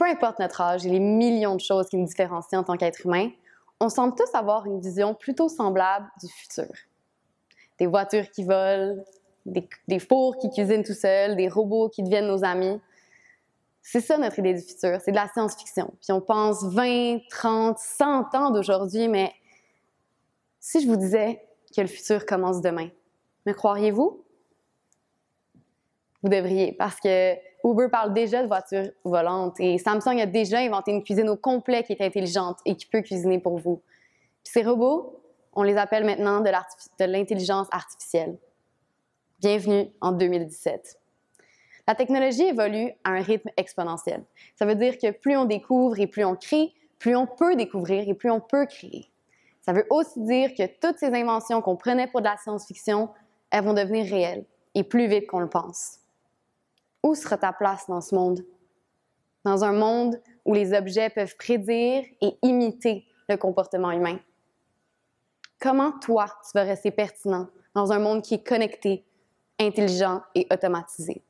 peu importe notre âge et les millions de choses qui nous différencient en tant qu'être humain, on semble tous avoir une vision plutôt semblable du futur. Des voitures qui volent, des fours qui cuisinent tout seuls, des robots qui deviennent nos amis. C'est ça notre idée du futur, c'est de la science-fiction. Puis on pense 20, 30, 100 ans d'aujourd'hui, mais si je vous disais que le futur commence demain, me croiriez-vous? Vous devriez, parce que Uber parle déjà de voitures volantes et Samsung a déjà inventé une cuisine au complet qui est intelligente et qui peut cuisiner pour vous. Puis ces robots, on les appelle maintenant de l'intelligence artificielle. Bienvenue en 2017. La technologie évolue à un rythme exponentiel. Ça veut dire que plus on découvre et plus on crée, plus on peut découvrir et plus on peut créer. Ça veut aussi dire que toutes ces inventions qu'on prenait pour de la science-fiction, elles vont devenir réelles et plus vite qu'on le pense. Où sera ta place dans ce monde? Dans un monde où les objets peuvent prédire et imiter le comportement humain. Comment toi, tu vas rester pertinent dans un monde qui est connecté, intelligent et automatisé?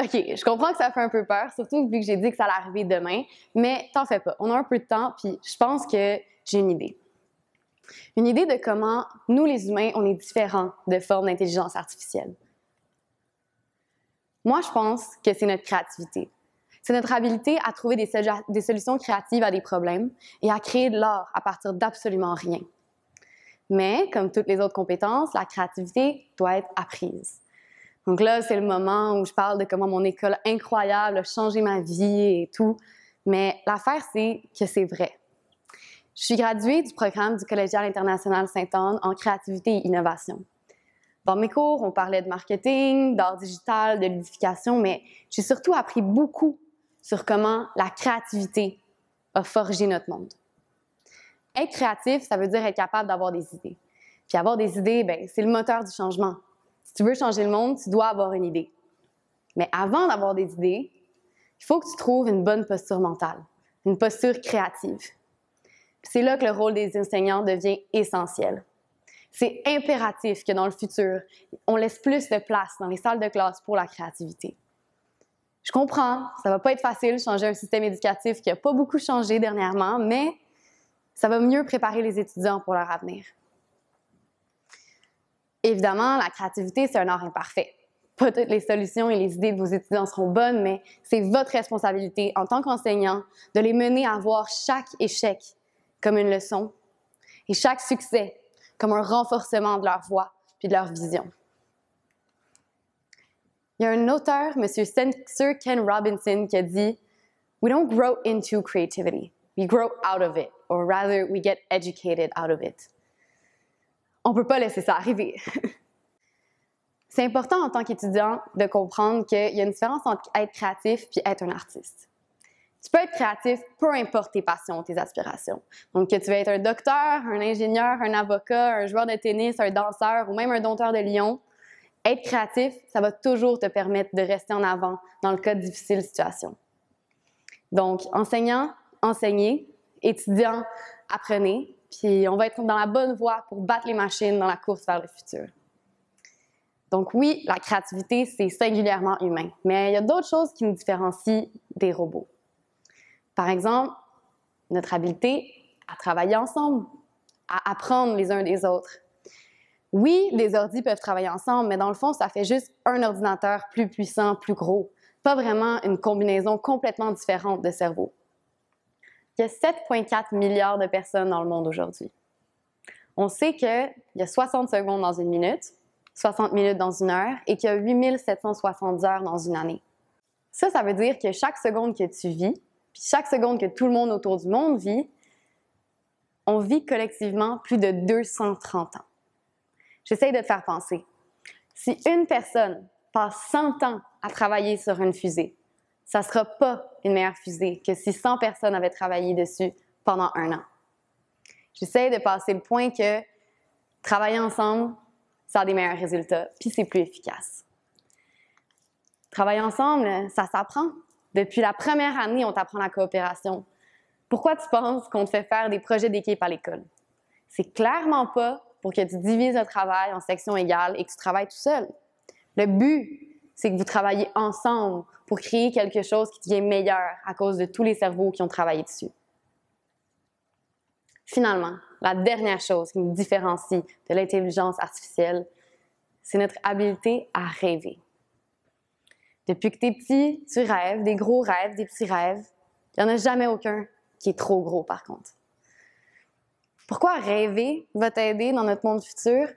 OK, je comprends que ça fait un peu peur, surtout vu que j'ai dit que ça allait arriver demain, mais t'en fais pas, on a un peu de temps, puis je pense que j'ai une idée. Une idée de comment, nous les humains, on est différents de formes d'intelligence artificielle. Moi, je pense que c'est notre créativité. C'est notre habilité à trouver des solutions créatives à des problèmes et à créer de l'art à partir d'absolument rien. Mais, comme toutes les autres compétences, la créativité doit être apprise. Donc là, c'est le moment où je parle de comment mon école incroyable a changé ma vie et tout. Mais l'affaire, c'est que c'est vrai. Je suis graduée du programme du Collégial international Sainte-Anne en créativité et innovation. Dans mes cours, on parlait de marketing, d'art digital, de ludification, mais j'ai surtout appris beaucoup sur comment la créativité a forgé notre monde. Être créatif, ça veut dire être capable d'avoir des idées. Puis avoir des idées, c'est le moteur du changement. Si tu veux changer le monde, tu dois avoir une idée. Mais avant d'avoir des idées, il faut que tu trouves une bonne posture mentale, une posture créative. Puis c'est là que le rôle des enseignants devient essentiel. C'est impératif que dans le futur, on laisse plus de place dans les salles de classe pour la créativité. Je comprends, ça va pas être facile de changer un système éducatif qui a pas beaucoup changé dernièrement, mais ça va mieux préparer les étudiants pour leur avenir. Évidemment, la créativité, c'est un art imparfait. Pas toutes les solutions et les idées de vos étudiants seront bonnes, mais c'est votre responsabilité en tant qu'enseignant de les mener à voir chaque échec comme une leçon et chaque succès comme un renforcement de leur voix puis de leur vision. Il y a un auteur, M. Sir Ken Robinson, qui a dit « We don't grow into creativity, we grow out of it, or rather, we get educated out of it. » On ne peut pas laisser ça arriver. C'est important en tant qu'étudiant de comprendre qu'il y a une différence entre être créatif et être un artiste. Tu peux être créatif, peu importe tes passions, tes aspirations. Donc, que tu veux être un docteur, un ingénieur, un avocat, un joueur de tennis, un danseur ou même un dompteur de lion, être créatif, ça va toujours te permettre de rester en avant dans le cas de difficiles situations. Donc, enseignant, enseignez, étudiant, apprenez, puis on va être dans la bonne voie pour battre les machines dans la course vers le futur. Donc oui, la créativité, c'est singulièrement humain, mais il y a d'autres choses qui nous différencient des robots. Par exemple, notre habileté à travailler ensemble, à apprendre les uns des autres. Oui, des ordis peuvent travailler ensemble, mais dans le fond, ça fait juste un ordinateur plus puissant, plus gros. Pas vraiment une combinaison complètement différente de cerveaux. Il y a 7,4 milliards de personnes dans le monde aujourd'hui. On sait qu'il y a 60 secondes dans une minute, 60 minutes dans une heure et qu'il y a 8770 heures dans une année. Ça veut dire que chaque seconde que tu vis, puis chaque seconde que tout le monde autour du monde vit, on vit collectivement plus de 230 ans. J'essaie de te faire penser. Si une personne passe 100 ans à travailler sur une fusée, ça ne sera pas une meilleure fusée que si 100 personnes avaient travaillé dessus pendant 1 an. J'essaie de passer le point que travailler ensemble, ça a des meilleurs résultats, puis c'est plus efficace. Travailler ensemble, ça s'apprend. Depuis la première année, on t'apprend la coopération. Pourquoi tu penses qu'on te fait faire des projets d'équipe à l'école? C'est clairement pas pour que tu divises le travail en sections égales et que tu travailles tout seul. Le but, c'est que vous travaillez ensemble pour créer quelque chose qui devient meilleur à cause de tous les cerveaux qui ont travaillé dessus. Finalement, la dernière chose qui nous différencie de l'intelligence artificielle, c'est notre habileté à rêver. Depuis que tu es petit, tu rêves, des gros rêves, des petits rêves. Il n'y en a jamais aucun qui est trop gros, par contre. Pourquoi rêver va t'aider dans notre monde futur?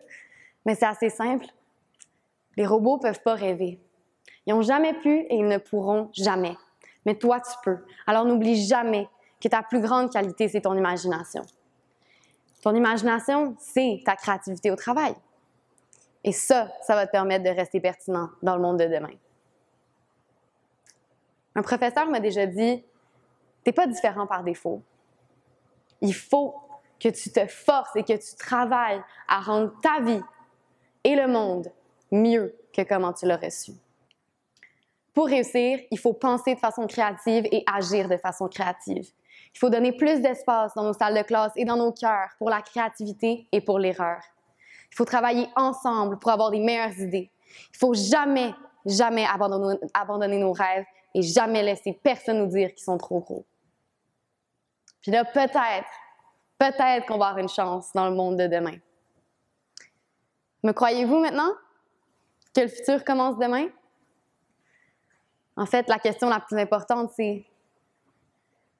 Mais c'est assez simple. Les robots ne peuvent pas rêver. Ils n'ont jamais pu et ils ne pourront jamais. Mais toi, tu peux. Alors n'oublie jamais que ta plus grande qualité, c'est ton imagination. Ton imagination, c'est ta créativité au travail. Et ça va te permettre de rester pertinent dans le monde de demain. Un professeur m'a déjà dit, t'es pas différent par défaut. Il faut que tu te forces et que tu travailles à rendre ta vie et le monde mieux que comment tu l'as reçu. Pour réussir, il faut penser de façon créative et agir de façon créative. Il faut donner plus d'espace dans nos salles de classe et dans nos cœurs pour la créativité et pour l'erreur. Il faut travailler ensemble pour avoir des meilleures idées. Il faut jamais abandonner nos rêves et jamais laisser personne nous dire qu'ils sont trop gros. Puis là, peut-être qu'on va avoir une chance dans le monde de demain. Me croyez-vous maintenant que le futur commence demain? En fait, la question la plus importante, c'est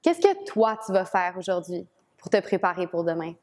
qu'est-ce que toi, tu vas faire aujourd'hui pour te préparer pour demain?